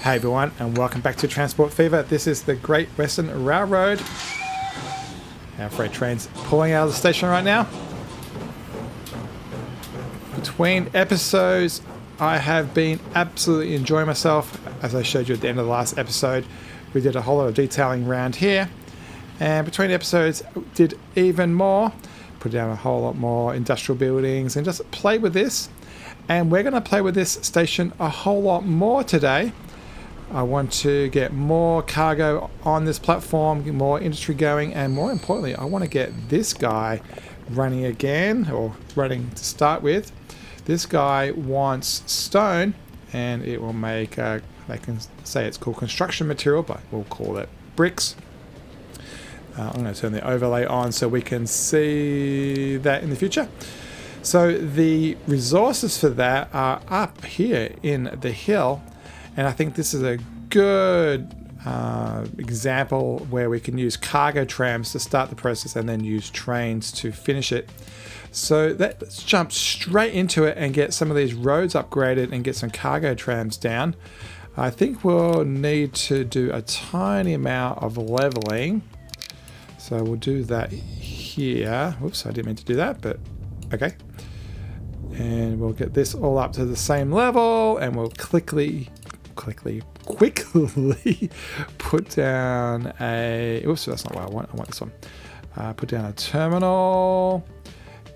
Hey everyone, and welcome back to Transport Fever. This is the Great Western Railroad. Our freight train's pulling out of the station right now. Between episodes, I have been absolutely enjoying myself. As I showed you at the end of the last episode, we did a whole lot of detailing around here. And between episodes, did even more. Put down a whole lot more industrial buildings and just play with this. And we're going to play with this station a whole lot more today. I want to get more cargo on this platform, get more industry going, and more importantly, I want to get this guy running again, or running to start with. This guy wants stone, and it will make, they can say it's called construction material, but we'll call it bricks. I'm going to turn the overlay on so we can see that in the future. So the resources for that are up here in the hill. And I think this is a good example where we can use cargo trams to start the process and then use trains to finish it. So let's jump straight into it and get some of these roads upgraded and get some cargo trams down. I think we'll need to do a tiny amount of leveling. So we'll do that here. Whoops, I didn't mean to do that, but okay. And we'll get this all up to the same level, and we'll quickly put down a, oops, that's not what I want. I want this one. Put down a terminal,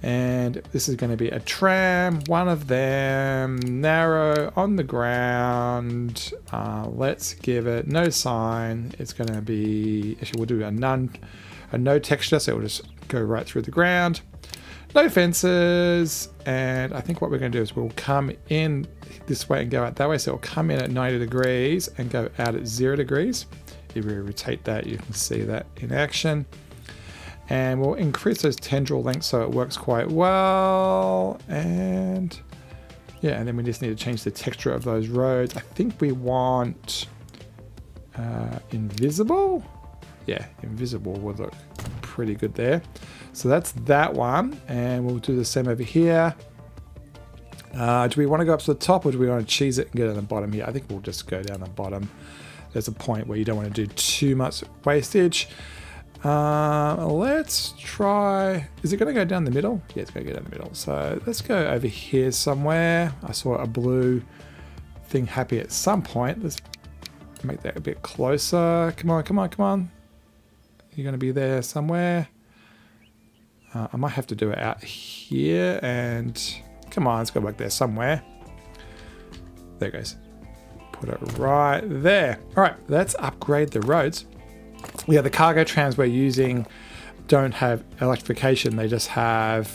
and this is going to be a tram, one of them, narrow on the ground. Let's give it no sign. It's going to be, actually we'll do a no texture, so it will just go right through the ground. No fences, and I think what we're going to do is we'll come in this way and go out that way. So it'll come in at 90 degrees and go out at 0 degrees. If we rotate that, you can see that in action. And we'll increase those tendril lengths so it works quite well. And yeah, and then we just need to change the texture of those roads. I think we want invisible. Yeah, invisible would look pretty good there. So that's that one, and we'll do the same over here. Do we want to go up to the top, or do we want to cheese it and go down the bottom here? I think we'll just go down the bottom. There's a point where you don't want to do too much wastage. Let's try, is it going to go down the middle? Yeah, it's going to go down the middle. So let's go over here somewhere. I saw a blue thing happy at some point. Let's make that a bit closer. Come on, come on, come on. You're going to be there somewhere. I might have to do it out here, and come on, let's go back there somewhere. There it goes. Put it right there. All right, let's upgrade the roads. Yeah, the cargo trams we're using don't have electrification. They just have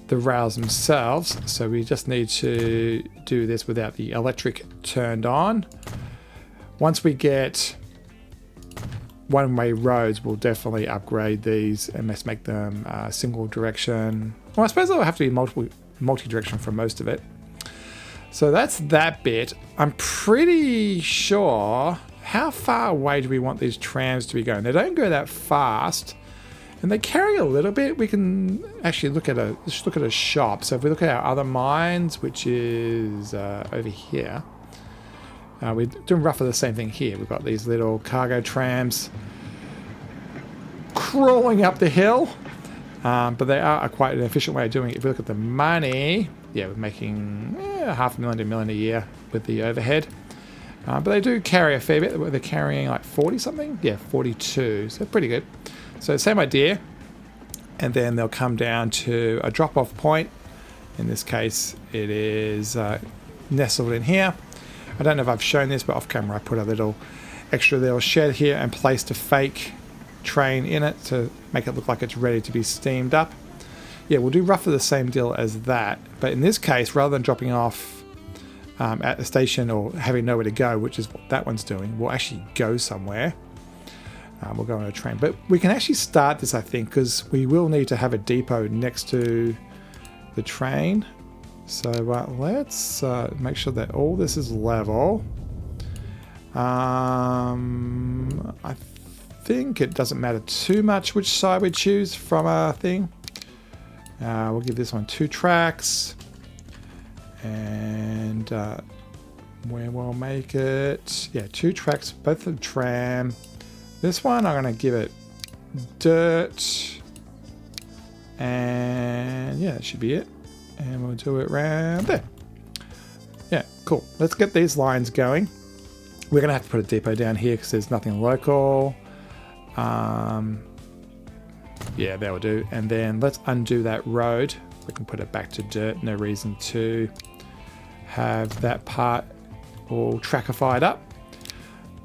the rails themselves. So we just need to do this without the electric turned on. Once we get one-way roads, we'll definitely upgrade these and let's make them single direction. Well, I suppose they'll have to be multi-direction for most of it. So that's that bit. I'm pretty sure, how far away do we want these trams to be going? They don't go that fast, and they carry a little bit. We can actually let's look at a shop. So if we look at our other mines, which is over here, we're doing roughly the same thing here. We've got these little cargo trams crawling up the hill, but they are quite an efficient way of doing it. If we look at the money, yeah, we're making $500,000 to $1 million a year with the overhead. But they do carry a fair bit. They're carrying like 40 something? Yeah, 42. So pretty good. So same idea. And then they'll come down to a drop-off point. In this case, it is nestled in here. I don't know if I've shown this, but off camera I put a little extra little shed here and placed a fake train in it to make it look like it's ready to be steamed up. Yeah, we'll do roughly the same deal as that. But in this case, rather than dropping off at the station or having nowhere to go, which is what that one's doing, we'll actually go somewhere. We'll go on a train. But we can actually start this, I think, because we will need to have a depot next to the train. So let's make sure that all this is level. I think it doesn't matter too much which side we choose from our thing. We'll give this one 2 tracks. And where we'll make it, yeah, 2 tracks, both of tram. This one I'm going to give it dirt, and yeah, that should be it. And we'll do it around there. Yeah, cool. Let's get these lines going. We're going to have to put a depot down here because there's nothing local. Yeah, that will do. And then let's undo that road. We can put it back to dirt. No reason to have that part all trackified up.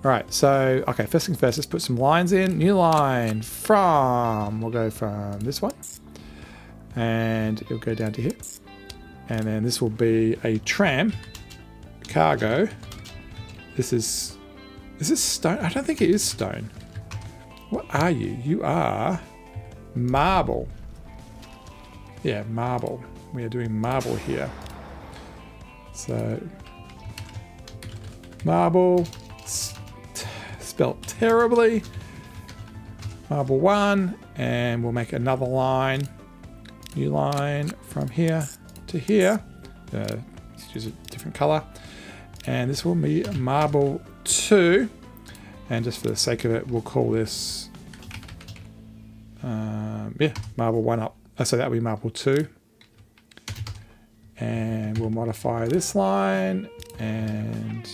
All right, so, okay, first things first, let's put some lines in. New line from, we'll go from this one. And it'll go down to here. And then this will be a tram cargo. This is this stone? I don't think it is stone. What are you? You are marble. Yeah, marble. We are doing marble here. So, marble, spelt terribly. Marble 1, and we'll make another line. New line from here to here. Let's use a different color. And this will be marble 2. And just for the sake of it, we'll call this, yeah, marble 1 up. So that will be marble 2. And we'll modify this line, and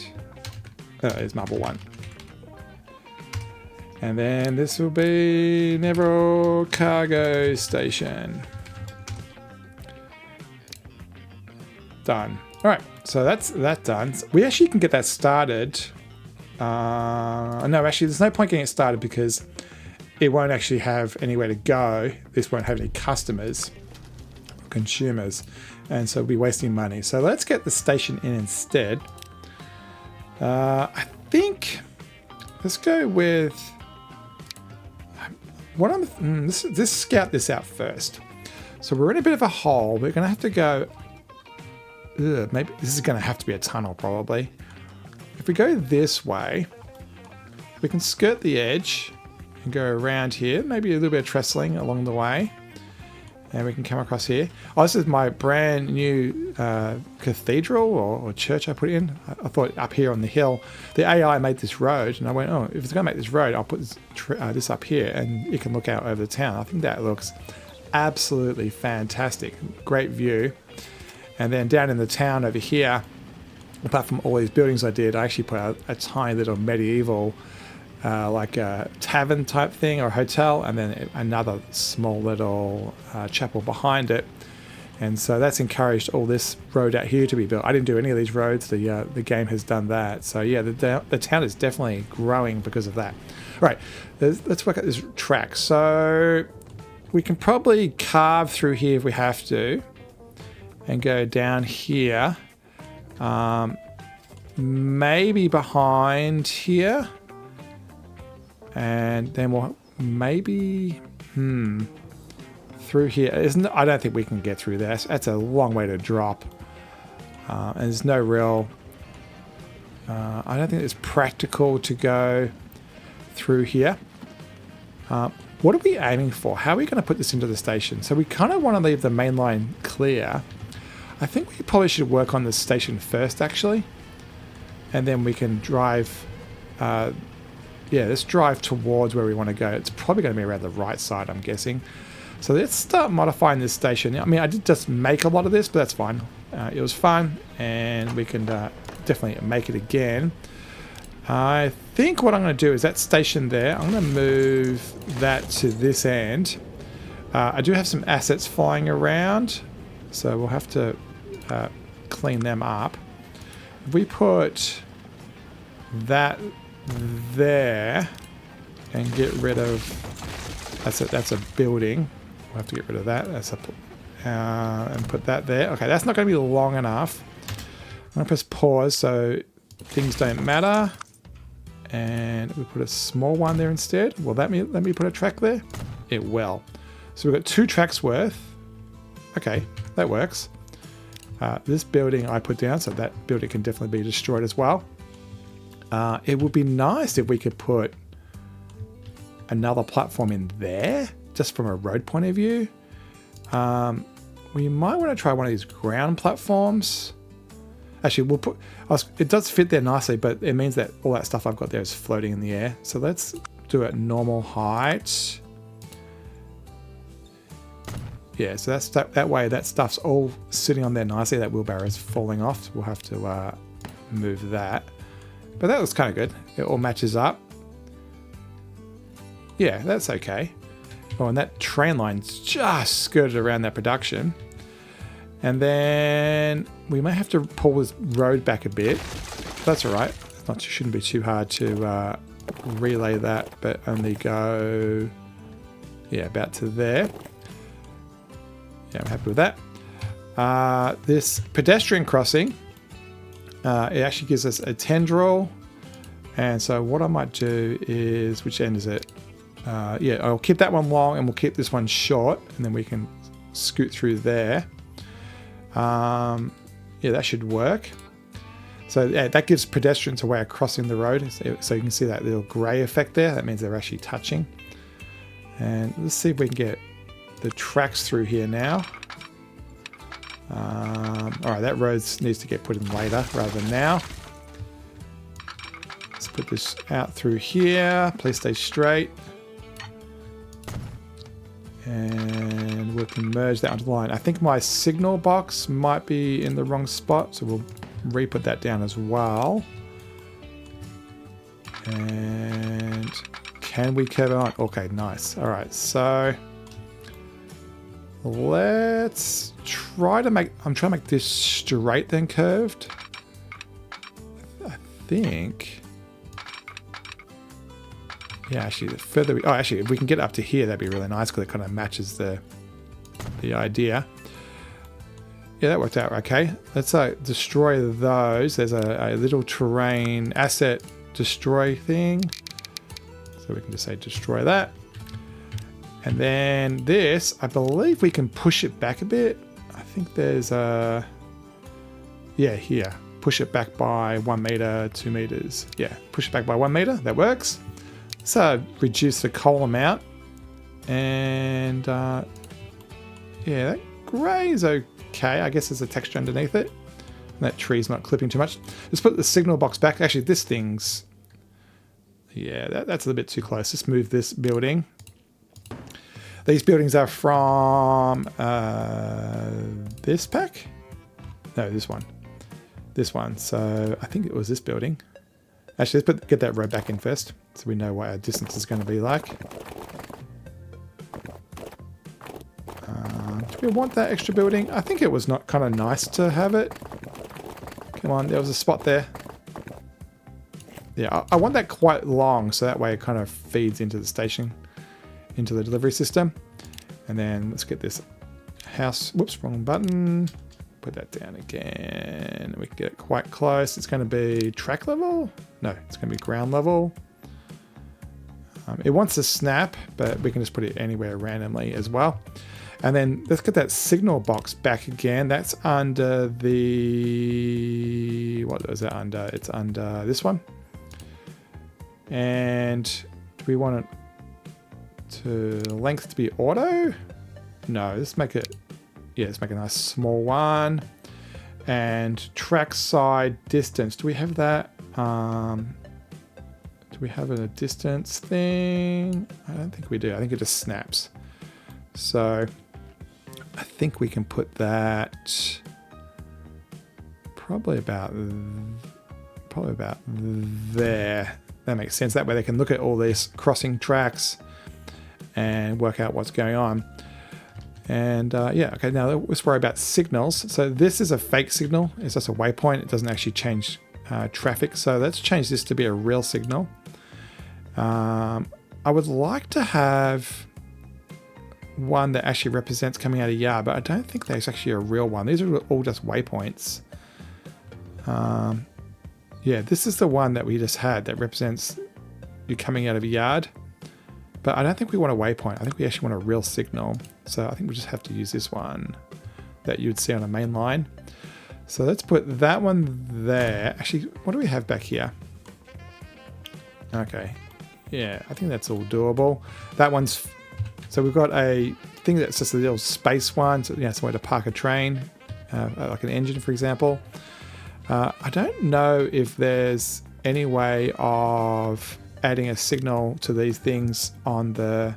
it's marble 1. And then this will be Neville Cargo Station. Done. All right, so that's that done. We actually can get that started. No, actually, there's no point getting it started because it won't actually have anywhere to go. This won't have any customers or consumers, and so we'll be wasting money. So let's get the station in instead. I think let's go with what I'm. Let's scout this out first. So we're in a bit of a hole. We're going to have to go. Maybe this is going to have to be a tunnel probably. If we go this way, we can skirt the edge and go around here. Maybe a little bit of trestling along the way. And we can come across here. Oh, this is my brand new cathedral or church I put in. I thought up here on the hill. The AI made this road, and I went, oh, if it's going to make this road, I'll put this up here, and it can look out over the town. I think that looks absolutely fantastic. Great view. And then down in the town over here, apart from all these buildings I did, I actually put a tiny little medieval, like a tavern type thing or a hotel, and then another small little chapel behind it. And so that's encouraged all this road out here to be built. I didn't do any of these roads. The game has done that. So yeah, the town is definitely growing because of that. All right, let's work out this track. So we can probably carve through here if we have to, and go down here. Maybe behind here. And then we'll maybe through here. I don't think we can get through there. That's a long way to drop. And there's no real... I don't think it's practical to go through here. What are we aiming for? How are we going to put this into the station? So we kind of want to leave the main line clear. I think we probably should work on the station first, actually. And then we can drive... yeah, let's drive towards where we want to go. It's probably going to be around the right side, I'm guessing. So let's start modifying this station. I mean, I did just make a lot of this, but that's fine. It was fun, and we can definitely make it again. I think what I'm going to do is that station there, I'm going to move that to this end. I do have some assets flying around, so we'll have to clean them up. If we put that there and get rid of that's a building. We'll have to get rid of that. That's a and put that there. Okay, that's not going to be long enough. I'm going to press pause so things don't matter, and we put a small one there instead. Will that let me put a track there? It will. So we've got 2 tracks worth. Okay, that works. This building I put down, so that building can definitely be destroyed as well. It would be nice if we could put another platform in there, just from a road point of view. We might want to try one of these ground platforms. Actually, we'll put, it does fit there nicely, but it means that all that stuff I've got there is floating in the air. So let's do it normal height. Yeah, so that's that way that stuff's all sitting on there nicely. That wheelbarrow is falling off. We'll have to move that. But that looks kind of good. It all matches up. Yeah, that's okay. Oh, and that train line's just skirted around that production. And then we may have to pull this road back a bit. That's all right. It shouldn't be too hard to relay that, but only go, yeah, about to there. Yeah, I'm happy with that. This pedestrian crossing, it actually gives us a tendril. And so what I might do is, which end is it? Yeah, I'll keep that one long and we'll keep this one short, and then we can scoot through there. Yeah, that should work. So yeah, that gives pedestrians a way of crossing the road. So you can see that little grey effect there. That means they're actually touching. And let's see if we can get the tracks through here now. All right, that road needs to get put in later rather than now. Let's put this out through here. Please stay straight. And we can merge that onto the line. I think my signal box might be in the wrong spot, so we'll re-put that down as well. And can we curve it on? Okay, nice. All right, so let's try to make, I'm trying to make this straight then curved. I think. Yeah, actually, the further we... Oh, actually, if we can get up to here, that'd be really nice because it kind of matches the idea. Yeah, that worked out okay. Let's destroy those. There's a little terrain asset destroy thing. So we can just say destroy that. And then this, I believe we can push it back a bit. I think there's a... Yeah, here. Push it back by 1 meter, 2 meters. Yeah, push it back by 1 meter. That works. So reduce the coal amount, and yeah, that grey is okay. I guess there's a texture underneath it. And that tree's not clipping too much. Let's put the signal box back. Actually, this thing's, yeah, that's a little bit too close. Let's move this building. These buildings are from this pack? No, this one. This one. So I think it was this building. Actually, let's get that road back in first, so we know what our distance is going to be like. Do we want that extra building? I think it was not kind of nice to have it. Come on, there was a spot there. Yeah, I want that quite long, so that way it kind of feeds into the station, into the delivery system. And then let's get this house. Whoops, wrong button. Put that down again. We can get it quite close. It's going to be track level? No, it's going to be ground level. It wants to snap, but we can just put it anywhere randomly as well. And then let's get that signal box back again. That's under the... What is that under? It's under this one. And do we want it to length to be auto? No, let's make it... Yeah, let's make a nice small one. And track side distance. Do we have that? Do we have a distance thing? I don't think we do. I think it just snaps. So I think we can put that probably about there. That makes sense. That way they can look at all these crossing tracks and work out what's going on. And yeah, okay, now let's worry about signals. So this is a fake signal. It's just a waypoint. It doesn't actually change traffic. So let's change this to be a real signal. I would like to have one that actually represents coming out of yard, but I don't think that's actually a real one. These are all just waypoints. Yeah, this is the one that we just had that represents you coming out of a yard. But I don't think we want a waypoint. I think we actually want a real signal. So I think we just have to use this one that you'd see on a main line. So let's put that one there. Actually, what do we have back here? Okay. Yeah, I think that's all doable. That one's... So we've got a thing that's just a little space one. So, yeah, somewhere to park a train, like an engine, for example. I don't know if there's any way of adding a signal to these things on the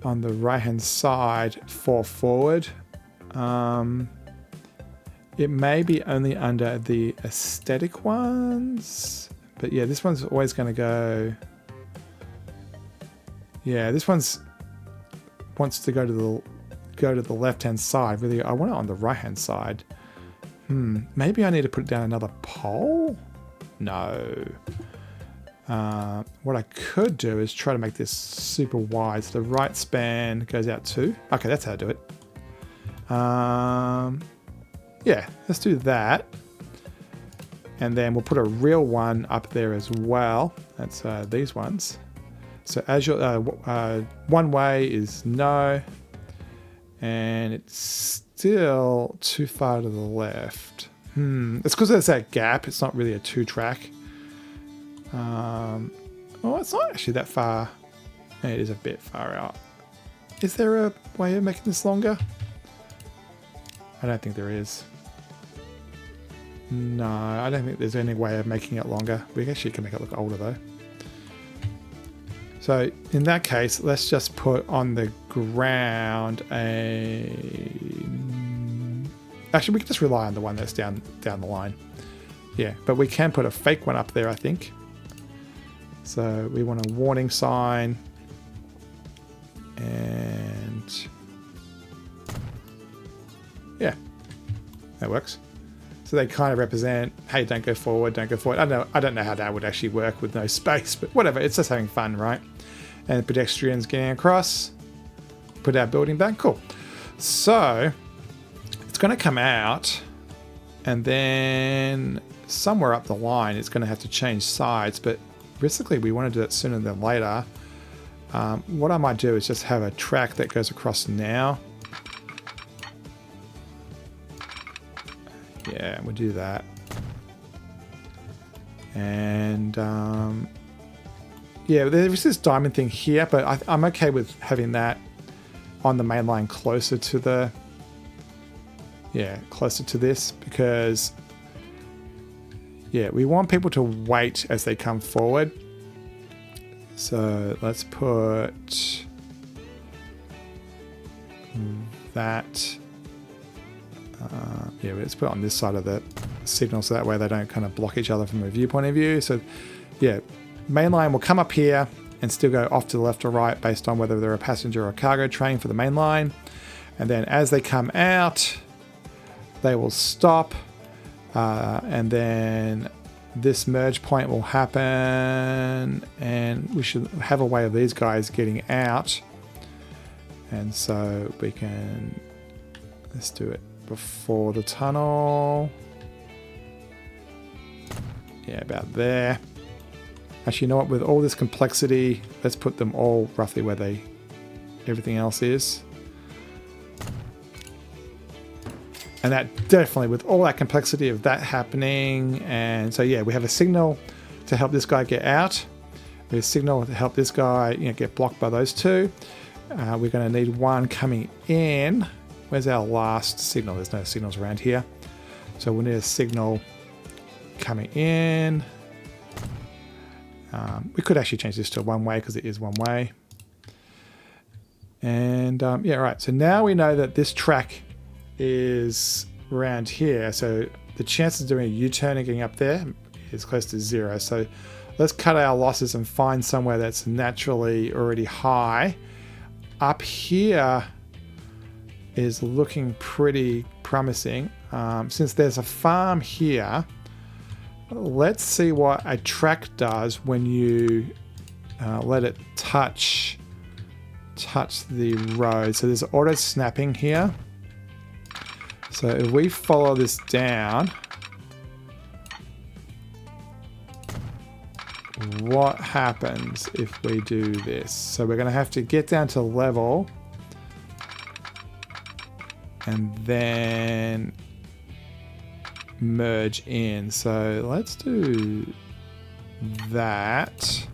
right hand side for forward. It may be only under the aesthetic ones, but yeah, this one's always going to go. Yeah, this one's wants to go to the left hand side. Really, I want it on the right hand side. Maybe I need to put down another pole. No. What I could do is try to make this super wide, so the right span goes out too. Okay, that's how to do it. Yeah, let's do that. And then we'll put a real one up there as well. That's these ones. So as your one way is no, and it's still too far to the left. It's because there's that gap. It's not really a 2-track. Well, it's not actually that far. It is a bit far out. Is there a way of making this longer? I don't think there is. No, I don't think there's any way of making it longer. We actually can make it look older though. So in that case, let's just put on the ground actually, we can just rely on the one that's down the line. Yeah, but we can put a fake one up there, I think. So we want a warning sign. And yeah, that works. So they kind of represent, hey, don't go forward, don't go forward. I don't know how that would actually work with no space, but whatever. It's just having fun, right? And the pedestrians getting across. Put our building back. Cool. So it's going to come out, and then somewhere up the line, it's going to have to change sides. But basically, we want to do it sooner than later. What I might do is just have a track that goes across now. Yeah, we'll do that. And yeah, there's this diamond thing here, but I'm okay with having that on the main line closer to the, closer to this, because yeah, we want people to wait as they come forward. So let's put that. Yeah, let's put it on this side of the signal, so that way they don't kind of block each other from a viewpoint of view. So yeah, main line will come up here and still go off to the left or right based on whether they're a passenger or a cargo train for the main line. And then as they come out, they will stop, and then this merge point will happen, and we should have a way of these guys getting out. And so we can, let's do it before the tunnel. Yeah, about there. Actually, you know what? With all this complexity, let's put them all roughly where everything else is. And that definitely, with all that complexity of that happening, and so yeah, we have a signal to help this guy get out. We have a signal to help this guy, get blocked by those two. We're going to need one coming in. Where's our last signal? There's no signals around here. So we'll need a signal coming in. We could actually change this to one way because it is one way. And yeah, right. So now we know that this track is around here. So the chances of doing a U-turn and getting up there is close to 0. So let's cut our losses and find somewhere that's naturally already high. Up here is looking pretty promising. Since there's a farm here, let's see what a track does when you let it touch the road. So there's auto snapping here. So if we follow this down, what happens if we do this? So we're going to have to get down to level and then merge in. So let's do that.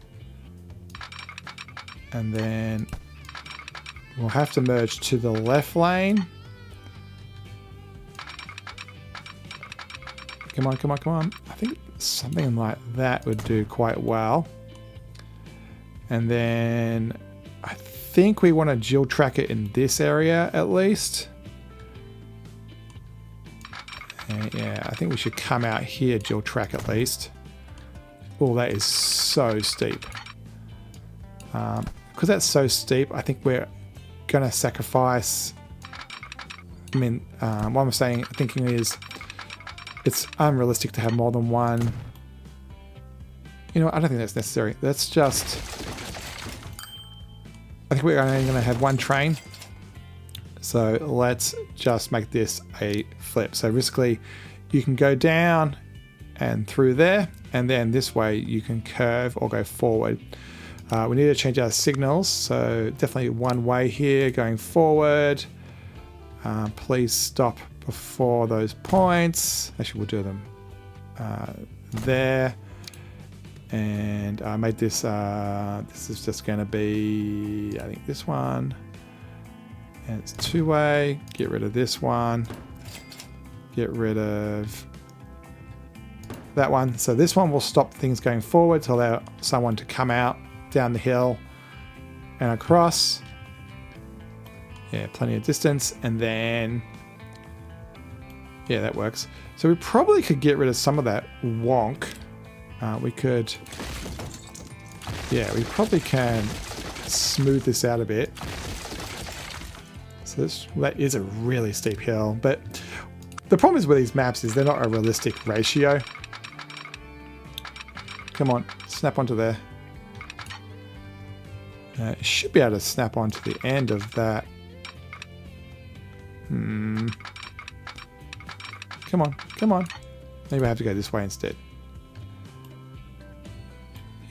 And then we'll have to merge to the left lane. Come on, come on, come on. I think something like that would do quite well. And then I think we want to dual track it in this area at least. And yeah, I think we should come out here, dual track at least. Oh, that is so steep. Because that's so steep, I think we're going to sacrifice. I mean, what I'm thinking is it's unrealistic to have more than one. You know, I don't think that's necessary. That's just, I think we're only going to have one train. So let's just make this a flip. So basically you can go down and through there, and then this way you can curve or go forward. We need to change our signals. So definitely one way here going forward. Please stop before those points. Actually, we'll do them there. And I made this, this is just going to be, I think this one. And it's two-way. Get rid of this one. Get rid of that one. So this one will stop things going forward to allow someone to come out down the hill and across. Yeah, plenty of distance. And then, yeah, that works. So we probably could get rid of some of that wonk. We could, yeah, we probably can smooth this out a bit. So that is a really steep hill, but the problem is with these maps is they're not a realistic ratio. Come on, snap onto there. It should be able to snap onto the end of that. Come on, come on. Maybe I have to go this way instead.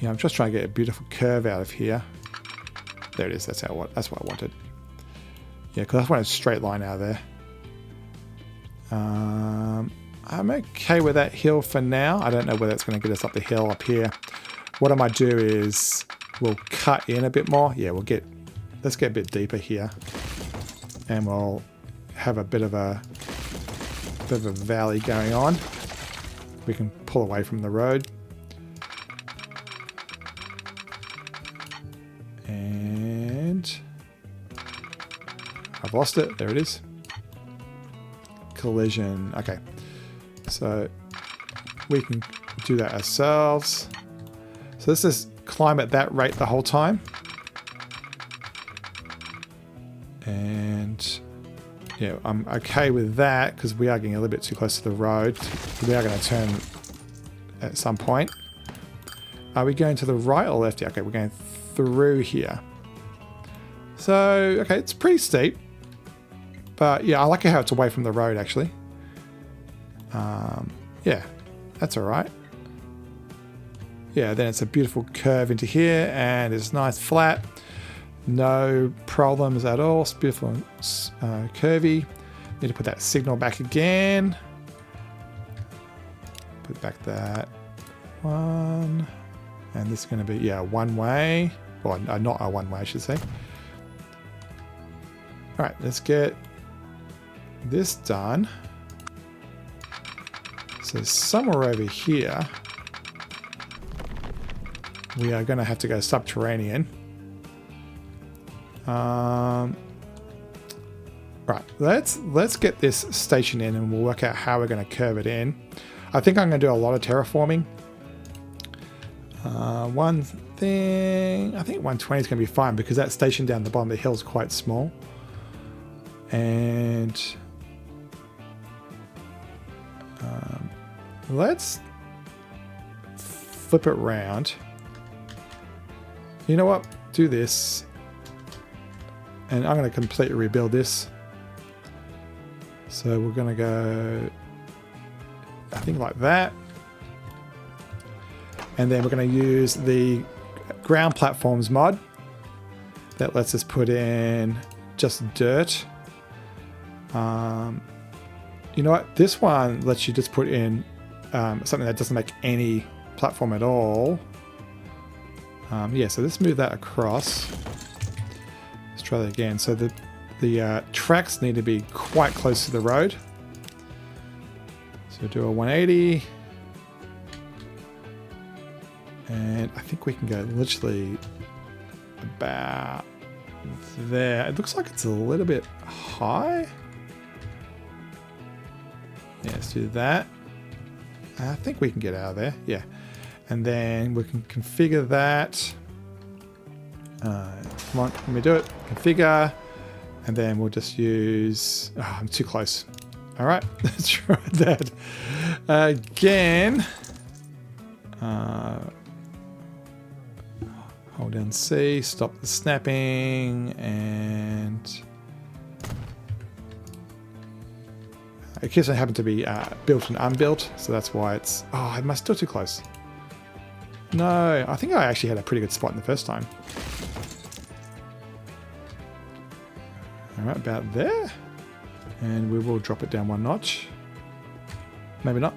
Yeah, I'm just trying to get a beautiful curve out of here. There it is. That's what I wanted. Yeah, because I want a straight line out of there. I'm okay with that hill for now. I don't know whether it's going to get us up the hill up here. What I might do is we'll cut in a bit more. Yeah, let's get a bit deeper here, and we'll have a bit of a valley going on. We can pull away from the road. And I've lost it. There it is. Collision. Okay. So we can do that ourselves. So let's just climb at that rate the whole time. And yeah, I'm okay with that because we are getting a little bit too close to the road. We are going to turn at some point. Are we going to the right or left? Yeah, okay, we're going through here. So, okay, it's pretty steep. But yeah, I like how it's away from the road actually. Yeah, that's all right. Yeah, then it's a beautiful curve into here and it's nice flat. No problems at all. It's beautiful curvy. Need to put that signal back again. Put back that one. And this is going to be, yeah, one way. Well, not a one way, I should say. All right, let's get this done. So somewhere over here, we are going to have to go subterranean. Right, let's get this station in and we'll work out how we're going to curve it in. I think I'm going to do a lot of terraforming. One thing, I think 120 is going to be fine because that station down the bottom of the hill is quite small. And let's flip it around. You know what? Do this. And I'm going to completely rebuild this. So we're going to go, I think like that. And then we're going to use the ground platforms mod. That lets us put in just dirt. You know what? This one lets you just put in something that doesn't make any platform at all. Yeah, so let's move that across. Let's try that again. So the tracks need to be quite close to the road. So So do a 180. And I think we can go literally about there. It looks like it's a little bit high. Yeah, let's do that. I think we can get out of there. Yeah. And then we can configure that. Come on, let me do it. Configure. And then we'll just use... Oh, I'm too close. All right, let's try that again. Hold down C, stop the snapping, and... It keeps on having to be built and unbuilt, so that's why it's... Oh, am I still too close? No, I think I actually had a pretty good spot in the first time. All right, about there. And we will drop it down one notch. Maybe not.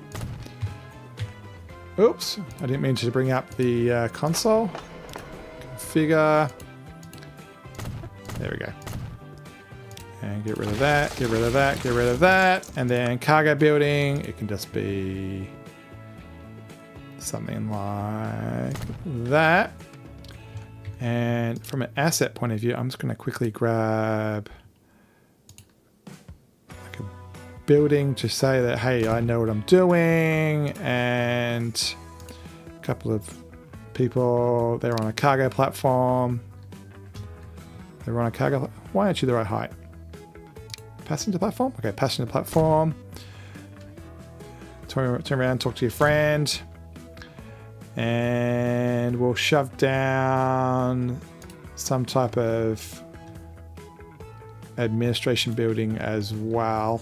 Oops, I didn't mean to bring up the console. Configure. There we go. And get rid of that, get rid of that, get rid of that. And then cargo building, it can just be something like that. And from an asset point of view, I'm just going to quickly grab like a building to say that, hey, I know what I'm doing. And a couple of people, they're on a cargo platform. They're on a cargo. Why aren't you the right height? Passenger platform? Okay, passenger platform. Turn around, talk to your friend. And we'll shove down some type of administration building as well.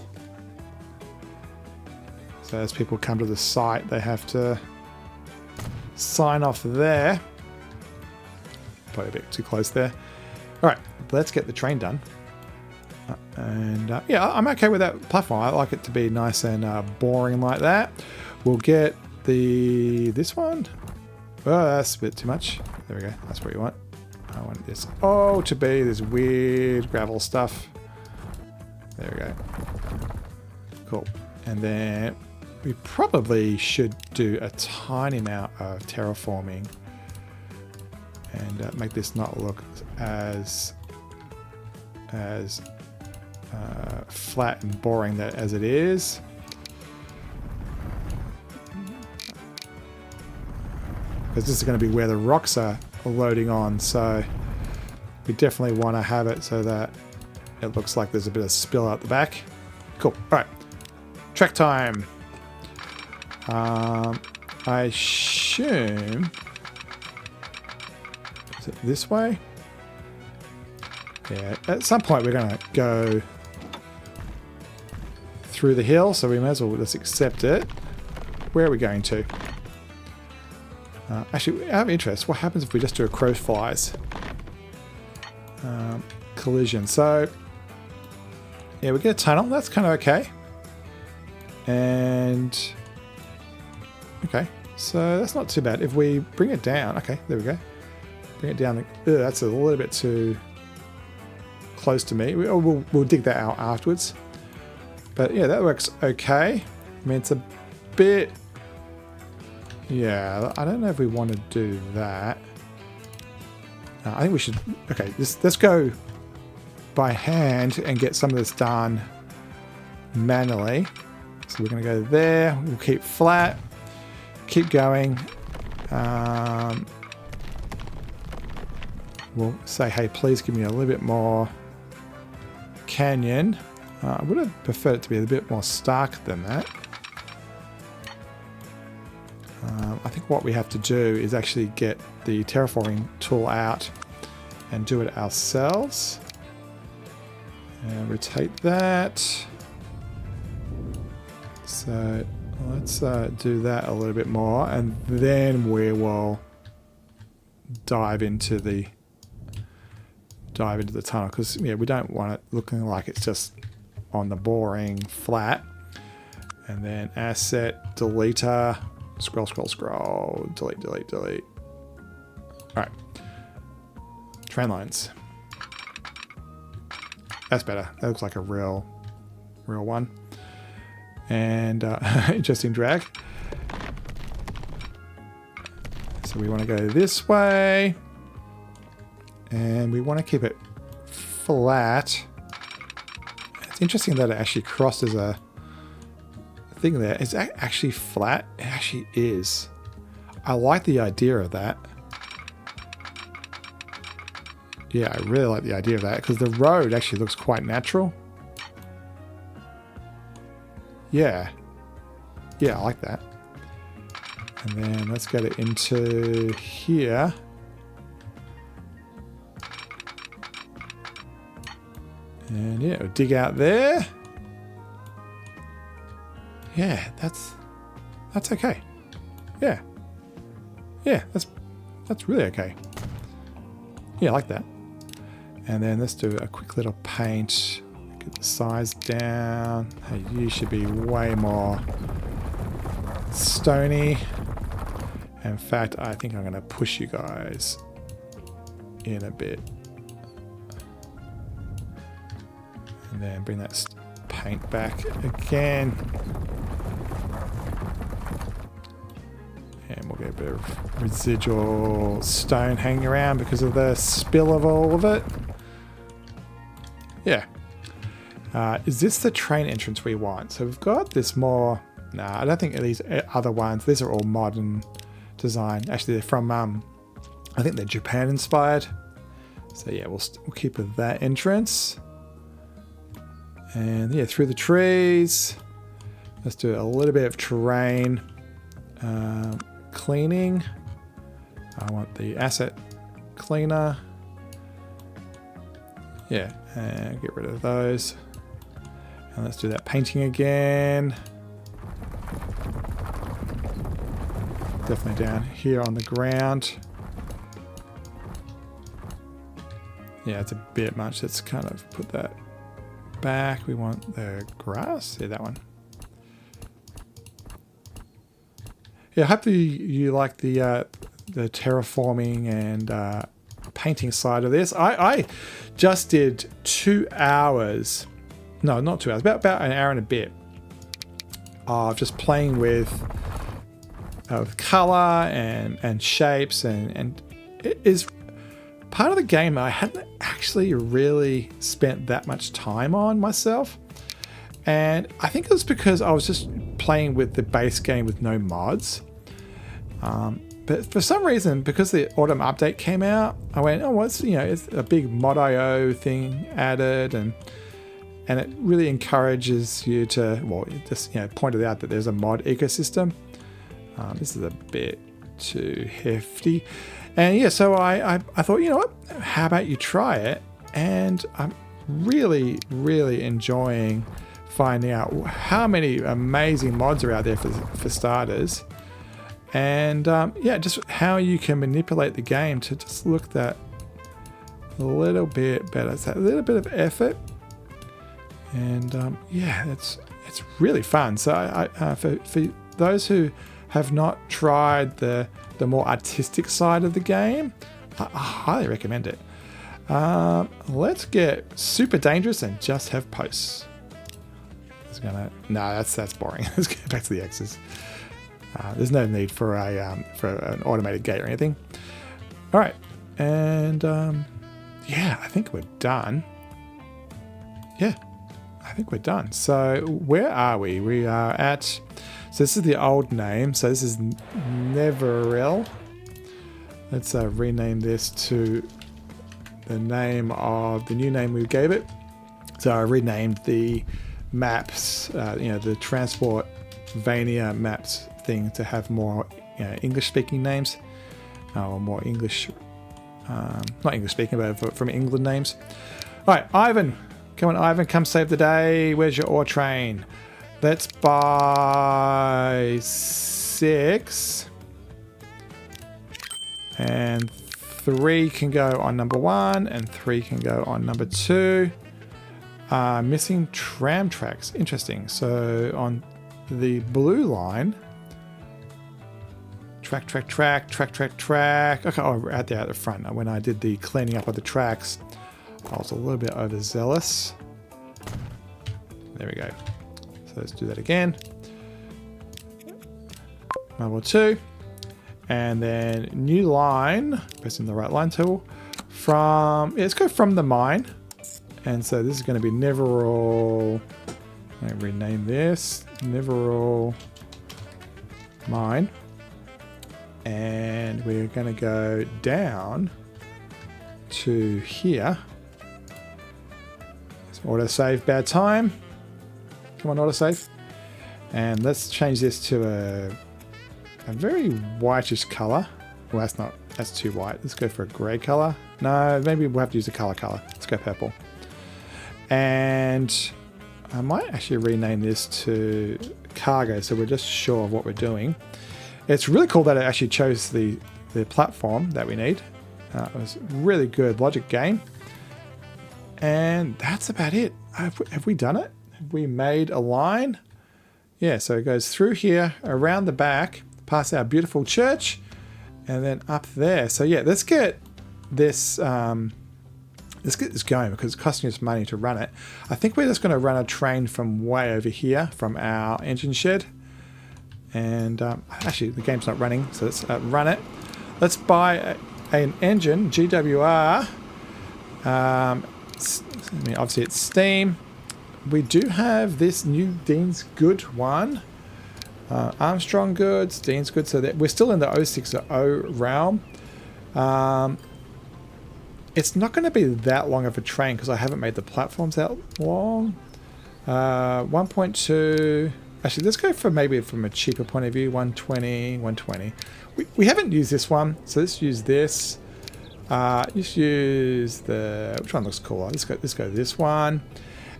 So as people come to the site, they have to sign off there. Probably a bit too close there. All right, let's get the train done. And yeah, I'm okay with that platform. I like it to be nice and boring like that. We'll get this one. Oh, that's a bit too much. There we go. That's what you want. I want this to be this weird gravel stuff. There we go. Cool. And then we probably should do a tiny amount of terraforming and make this not look as flat and boring as it is. Because this is going to be where the rocks are loading on, so we definitely want to have it so that it looks like there's a bit of spill out the back. Cool. All right. Track time. I assume... Is it this way? Yeah, at some point we're going to go through the hill, so we may as well just accept it. Where are we going to? Actually, I have interest. What happens if we just do a crow flies collision? So, yeah, we get a tunnel. That's kind of okay. And, okay. So that's not too bad. If we bring it down, okay, there we go. Bring it down. That's a little bit too close to me. We'll dig that out afterwards. But yeah, that works okay. I mean, it's a bit... Yeah, I don't know if we want to do that. I think we should... Okay, let's go by hand and get some of this done manually. So we're going to go there. We'll keep flat. Keep going. We'll say, hey, please give me a little bit more canyon. I would have preferred it to be a bit more stark than that. I think what we have to do is actually get the terraforming tool out and do it ourselves. And rotate that. So let's do that a little bit more, and then we will dive into the tunnel, because yeah, we don't want it looking like it's just on the boring flat. And then asset deleter. Scroll, scroll, scroll. Delete, delete, delete. All right. Train lines. That's better. That looks like a real one. and interesting drag. So we want to go this way, and we want to keep it flat. It's interesting that it actually crosses a thing there. Is that actually flat? It actually is. I like the idea of that. Yeah, I really like the idea of that because the road actually looks quite natural. Yeah. Yeah, I like that. And then let's get it into here. And yeah, we'll dig out there. Yeah, that's okay. Yeah. Yeah, that's really okay. Yeah, I like that. And then let's do a quick little paint. Get the size down. Hey, you should be way more stony. In fact, I think I'm going to push you guys in a bit. And then bring that paint back again. And we'll get a bit of residual stone hanging around because of the spill of all of it. Yeah. Is this the train entrance we want? So we've got this more... Nah, I don't think these other ones... These are all modern design. Actually, they're from... I think they're Japan inspired. So yeah, we'll keep with that entrance. And yeah, through the trees. Let's do a little bit of terrain cleaning. I want the asset cleaner. Yeah, and get rid of those. And let's do that painting again. Definitely down here on the ground. Yeah, it's a bit much. Let's kind of put that back. We want the grass. Yeah, that one. Yeah, hopefully you like the terraforming and painting side of this. I just did 2 hours. No, not 2 hours. About an hour and a bit of just playing with color and shapes, and it is part of the game I hadn't actually really spent that much time on myself. And I think it was because I was just playing with the base game with no mods. But for some reason, because the autumn update came out, I went, oh, it's a big mod.io thing added, and it really encourages you to, well, it just pointed out that there's a mod ecosystem. This is a bit too hefty. And yeah, so I thought, you know what, how about you try it? And I'm really, really enjoying finding out how many amazing mods are out there for starters. And yeah, just how you can manipulate the game to just look that a little bit better. It's that little bit of effort. And yeah, it's really fun. So for those who have not tried the more artistic side of the game, I highly recommend it. Let's get super dangerous and just have posts. No, that's boring. Let's get back to the X's. There's no need for an automated gate or anything. All right, and yeah, I think we're done. Yeah, I think we're done. So where are we? We are at. So this is the old name. So this is Neverell. Let's rename this to the name of the new name we gave it. So I renamed the maps, the Transportvania maps thing to have more English-speaking names, or more English, not English-speaking, but from England names. All right, Ivan, come on, Ivan, come save the day. Where's your ore train? Let's buy 6, and 3 can go on number 1, and 3 can go on number 2. Missing tram tracks. Interesting. So on the blue line, track. Okay, out there at the front. When I did the cleaning up of the tracks, I was a little bit overzealous. There we go. So let's do that again. Marble 2. And then new line, pressing the right line tool. Let's go from the mine. And so this is going to be Neverall. I'm going to rename this Neverall Mine. And we're going to go down to here. So autosave, bad time. Come on, autosave. And let's change this to a very whitish color. Well, that's too white. Let's go for a gray color. No, maybe we'll have to use a color. Let's go purple. And I might actually rename this to cargo, so we're just sure of what we're doing. It's really cool that it actually chose the platform that we need. It was really good logic game. And that's about it. Have we done it? Have we made a line? Yeah, so it goes through here, around the back, past our beautiful church, and then up there. So yeah, let's get this going because it's costing us money to run it. I think we're just going to run a train from way over here from our engine shed. And actually, the game's not running, so let's run it. Let's buy an engine, GWR. Obviously, it's Steam. We do have this new Dean's Good one. Armstrong Goods, Dean's Good. So that we're still in the 060 realm. It's not going to be that long of a train because I haven't made the platforms that long. 1.2. Actually, let's go for maybe from a cheaper point of view. 120, 120. We haven't used this one, so let's use this. Let's use which one looks cooler? Let's go this one.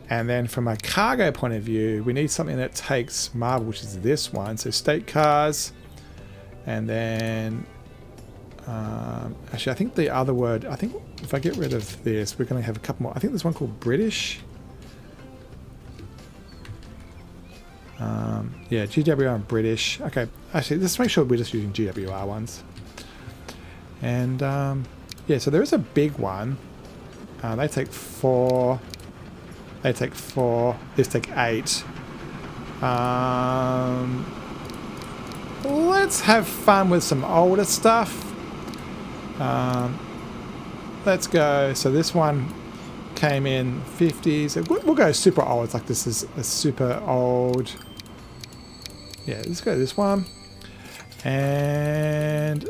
And then from a cargo point of view, we need something that takes marble, which is this one. So state cars. And then, actually, I think the other word, I think if I get rid of this, we're going to have a couple more. I think there's one called British. Yeah, GWR and British. Okay, actually, let's make sure we're just using GWR ones. And, yeah, so there is a big one. They take 4. They take 4. These take 8. Let's have fun with some older stuff. Let's go. So this one came in 50s. We'll go super old. It's like this is a super old. Yeah, let's go this one. And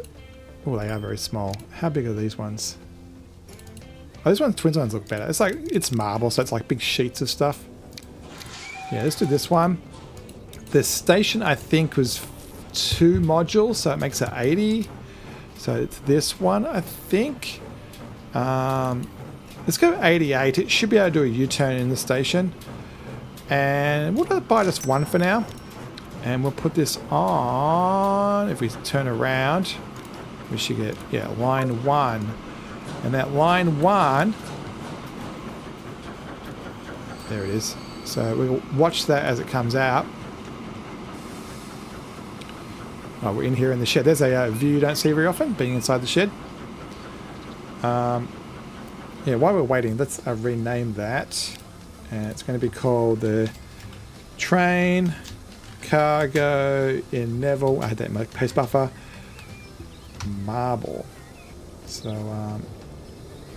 oh, they are very small. How big are these ones? Oh, these twin ones look better. It's marble, so it's like big sheets of stuff. Yeah, let's do this one. The station, I think, was 2 modules, so it makes it 80. So it's this one, I think. Let's go 88. It should be able to do a U-turn in the station. And we'll buy just one for now. And we'll put this on. If we turn around, we should get, yeah, line 1. And that line 1, there it is. So we'll watch that as it comes out. Oh, we're in here in the shed. There's a view you don't see very often, being inside the shed. Yeah, while we're waiting, let's rename that. And it's going to be called the Train Cargo in Neville. I had that in my paste buffer. Marble. So,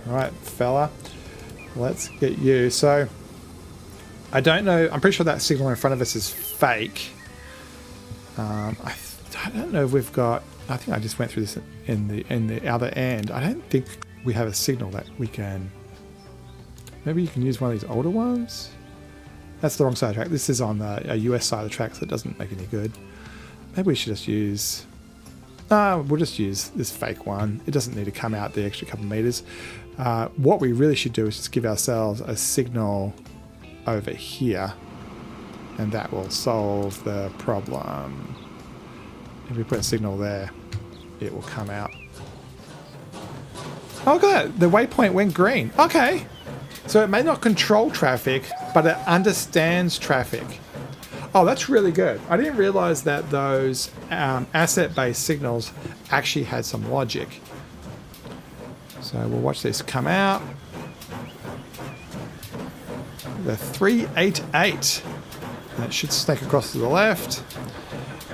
alright, fella. Let's get you. So, I don't know. I'm pretty sure that signal in front of us is fake. I don't know if we've got. I think I just went through this in the other end. I don't think we have a signal that we can. Maybe you can use one of these older ones. That's the wrong side of the track. This is on a US side of the track, so it doesn't make any good. Maybe we should just use. We'll just use this fake one. It doesn't need to come out the extra couple meters. What we really should do is just give ourselves a signal over here, and that will solve the problem. If we put a signal there, it will come out. Oh, look at that. The waypoint went green. Okay. So it may not control traffic, but it understands traffic. Oh, that's really good. I didn't realize that those asset-based signals actually had some logic. So we'll watch this come out. The 388. And it should snake across to the left.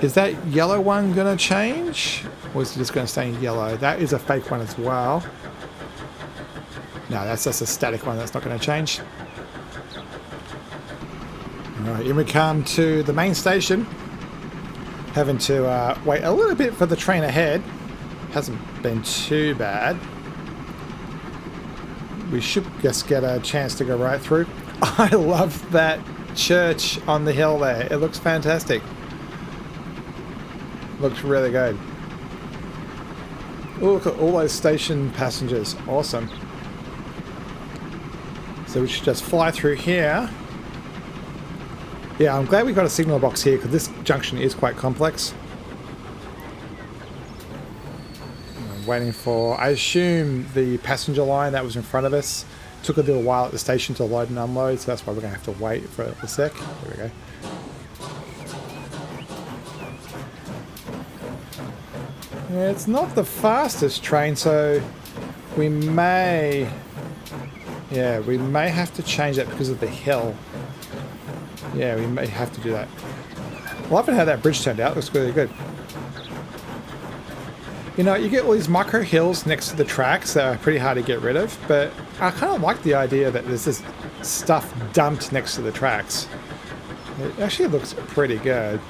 Is that yellow one going to change? Or is it just going to stay in yellow? That is a fake one as well. No, that's just a static one. That's not going to change. Alright, here we come to the main station. Having to wait a little bit for the train ahead. Hasn't been too bad. We should just get a chance to go right through. I love that church on the hill there. It looks fantastic. Looks really good. Oh, look at all those station passengers. Awesome. So we should just fly through here. Yeah, I'm glad we got a signal box here because this junction is quite complex. I'm waiting for, I assume, the passenger line that was in front of us. Took a little while at the station to load and unload, so that's why we're going to have to wait for a sec. There we go. Yeah, it's not the fastest train, so we may... Yeah, we may have to change that because of the hill. Yeah, we may have to do that. I love how that bridge turned out. It looks really good. You know, you get all these micro hills next to the tracks that are pretty hard to get rid of, but I kind of like the idea that there's this stuff dumped next to the tracks. It actually looks pretty good.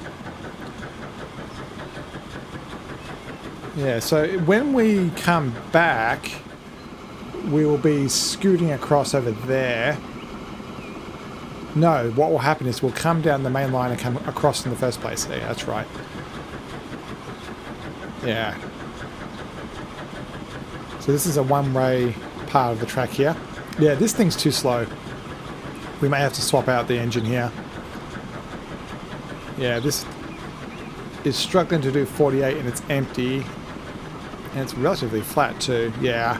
Yeah, so when we come back, we will be scooting across over there. No, what will happen is we'll come down the main line and come across in the first place. Yeah, that's right. Yeah. So this is a one-way part of the track here. Yeah, this thing's too slow. We may have to swap out the engine here. Yeah, this is struggling to do 48 and it's empty. And it's relatively flat too. Yeah.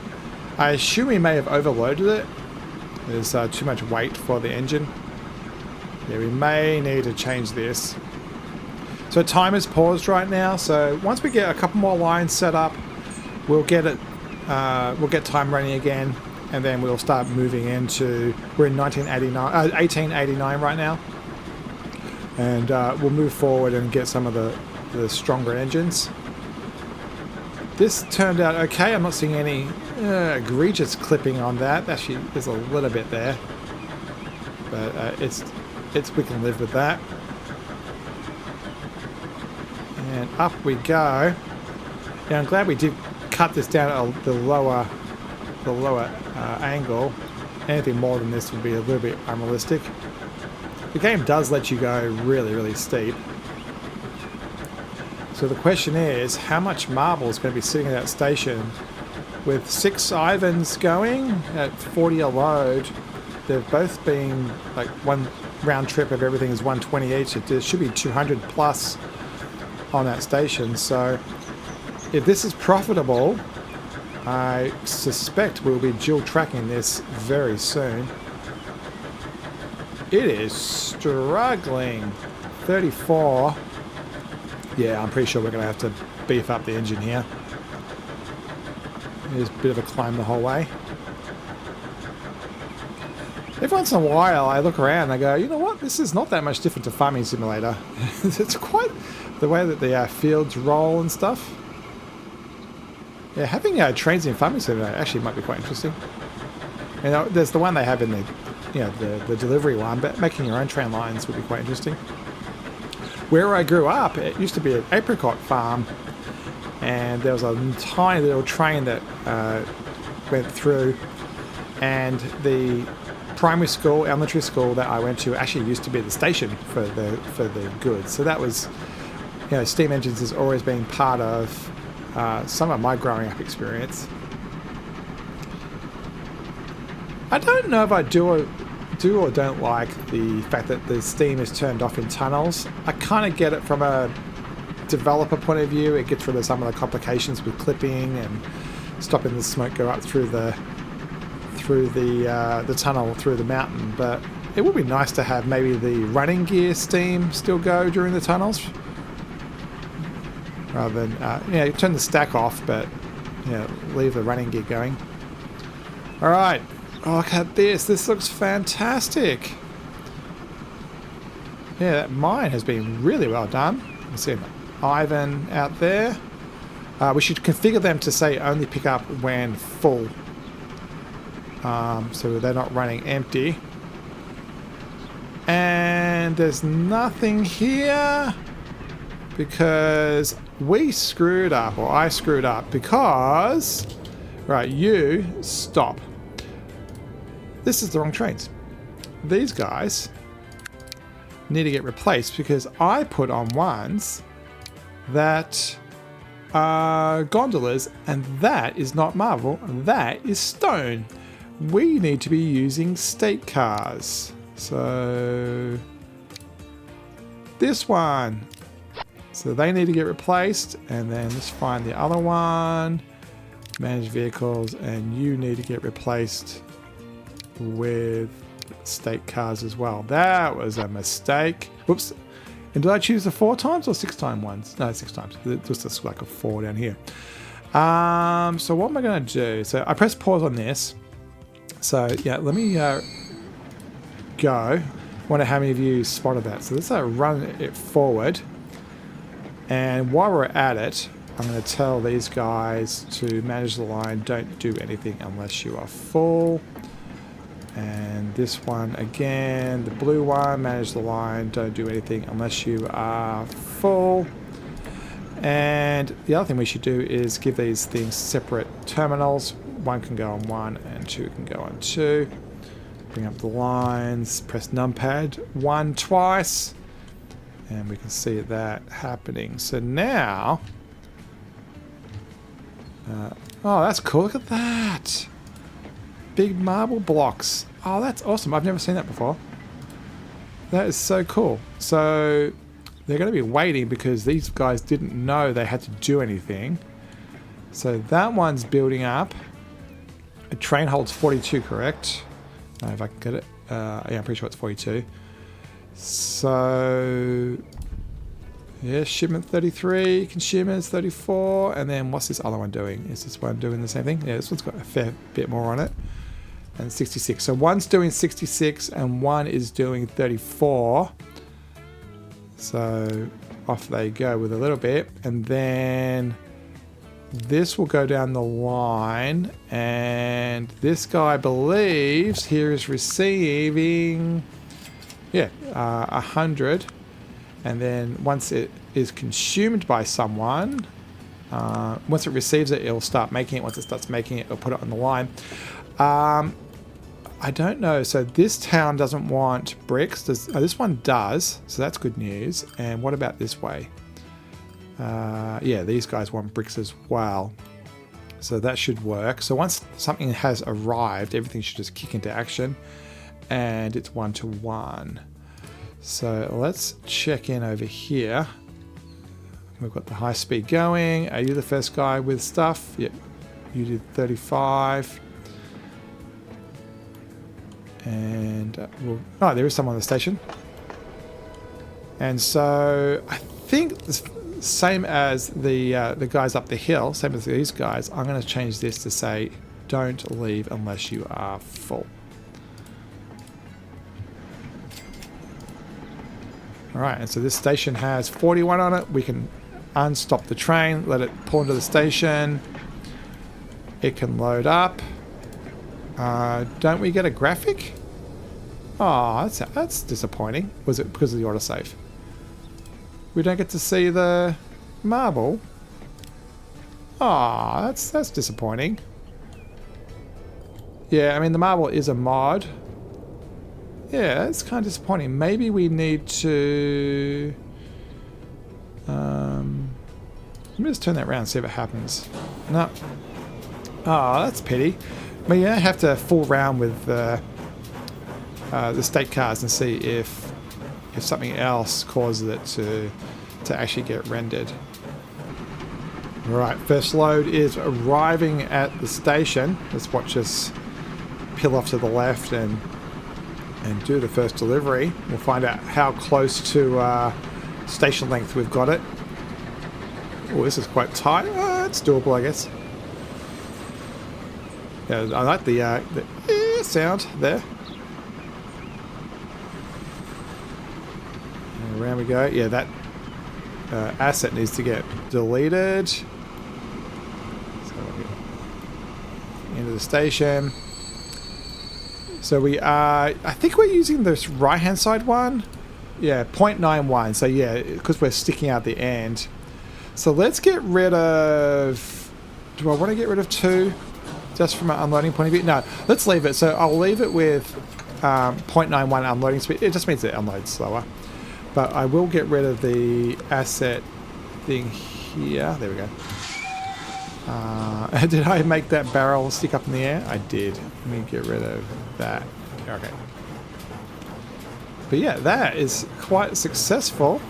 I assume we may have overloaded it. There's too much weight for the engine. Yeah, we may need to change this. So time is paused right now. So once we get a couple more lines set up, we'll get it. We'll get time running again, and then we'll start moving into. We're in 1889 right now, and we'll move forward and get some of the stronger engines. This turned out okay. I'm not seeing any egregious clipping on that. Actually, there's a little bit there, but it's we can live with that. And up we go. Yeah, I'm glad we did cut this down at the lower angle. Anything more than this would be a little bit unrealistic. The game does let you go really, really steep. So the question is, how much marble is going to be sitting at that station? With 6 Ivans going at 40 a load, they've both been like one round trip of everything is 120 each. There should be 200 plus on that station. So if this is profitable, I suspect we'll be dual tracking this very soon. It is struggling. 34. Yeah, I'm pretty sure we're going to have to beef up the engine here. It is a bit of a climb the whole way. Every once in a while I look around and I go, you know what, this is not that much different to Farming Simulator. It's quite the way that the fields roll and stuff. Yeah, having trains in Farming Simulator actually might be quite interesting. You know, there's the one they have in the, you know, the delivery one, but making your own train lines would be quite interesting. Where I grew up, it used to be an apricot farm, and there was a tiny little train that went through, and the primary school, elementary school that I went to actually used to be the station for the goods. So that was, you know, steam engines has always been part of some of my growing up experience. I don't know if I do or don't like the fact that the steam is turned off in tunnels. I kind of get it from a developer point of view. It gets rid of some of the complications with clipping and stopping the smoke go up through the tunnel through the mountain. But it would be nice to have maybe the running gear steam still go during the tunnels, rather than you know, turn the stack off, but you know, leave the running gear going. All right. Oh, look at this. This looks fantastic. Yeah, that mine has been really well done. You can see an Ivan out there. We should configure them to say only pick up when full. So they're not running empty. And there's nothing here because we screwed up, or I screwed up because... Right, you stop. This is the wrong trains. These guys need to get replaced because I put on ones that are gondolas, and that is not marble, that is stone. We need to be using state cars. So this one. So they need to get replaced, and then let's find the other one. Manage vehicles, and you need to get replaced with state cars as well. That was a mistake. Whoops. And did I choose the 4 times or 6 time ones? No, 6 times. It just looks like a 4 down here. So what am I going to do? So I press pause on this. So yeah, let me go. Wonder how many of you spotted that. So let's run it forward. And while we're at it, I'm going to tell these guys to manage the line. Don't do anything unless you are full. And this one again, the blue one, manage the line. Don't do anything unless you are full. And the other thing we should do is give these things separate terminals. 1 can go on 1 and 2 can go on 2. Bring up the lines, press numpad 1 twice. And we can see that happening. So now... oh, that's cool. Look at that. Big marble blocks. Oh, that's awesome. I've never seen that before. That is so cool. So they're going to be waiting because these guys didn't know they had to do anything. So that one's building up. A train holds 42, correct? If I can get it. Yeah, I'm pretty sure it's 42. So... yeah, shipment 33, consumers 34, and then what's this other one doing? Is this one doing the same thing? Yeah, this one's got a fair bit more on it. And 66. So one's doing 66 and one is doing 34. So off they go with a little bit. And then this will go down the line. And this guy believes here is receiving, yeah, 100. And then once it is consumed by someone, once it receives it, it'll start making it. Once it starts making it, it'll put it on the line. I don't know. So this town doesn't want bricks. This one does. So that's good news. And what about this way? Yeah, these guys want bricks as well. So that should work. So once something has arrived, everything should just kick into action. And it's 1-to-1. So let's check in over here. We've got the high speed going. Are you the first guy with stuff? Yep. You did 35. And oh, there is someone on the station. And so I think the same as the guys up the hill, same as these guys, I'm going to change this to say don't leave unless you are full. Alright, and so this station has 41 on it. We can unstop the train, let it pull into the station. It can load up. Don't we get a graphic? Oh, that's disappointing. Was it because of the autosave? We don't get to see the marble. Oh, that's disappointing. Yeah, I mean the marble is a mod. Yeah, it's kind of disappointing. Maybe we need to... let me just turn that around and see if it happens. No. Oh, that's pity. But yeah, I have to fool around with the state cars and see if something else causes it to actually get rendered. Alright, first load is arriving at the station. Let's watch us peel off to the left and do the first delivery. We'll find out how close to station length we've got it. Oh, this is quite tight. It's doable, I guess. Yeah, I like the sound there. around we go. Yeah, that asset needs to get deleted. So into the station. So we are, I think we're using this right hand side one. Yeah, 0.91. So yeah, because we're sticking out the end. So let's get rid of, do I want to get rid of 2 just from an unloading point of view? No, let's leave it. So I'll leave it with 0.91 unloading speed. It just means it unloads slower. But I will get rid of the asset thing here. There we go. Did I make that barrel stick up in the air? I did. Let me get rid of that. Okay. But yeah, that is quite successful.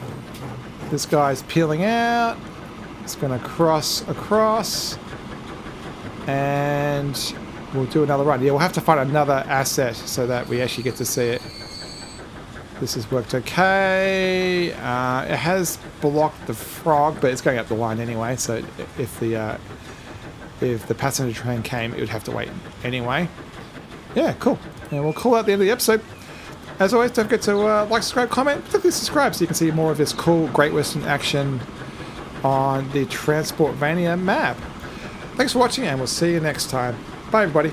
This guy's peeling out. It's going to cross across. And we'll do another run. Yeah, we'll have to find another asset so that we actually get to see it. This has worked okay. It has blocked the frog, but it's going up the line anyway. So if the passenger train came, it would have to wait anyway. Yeah, cool. And we'll call out the end of the episode. As always, don't forget to like, subscribe, comment, click subscribe so you can see more of this cool Great Western action on the Transportvania map. Thanks for watching, and we'll see you next time. Bye, everybody.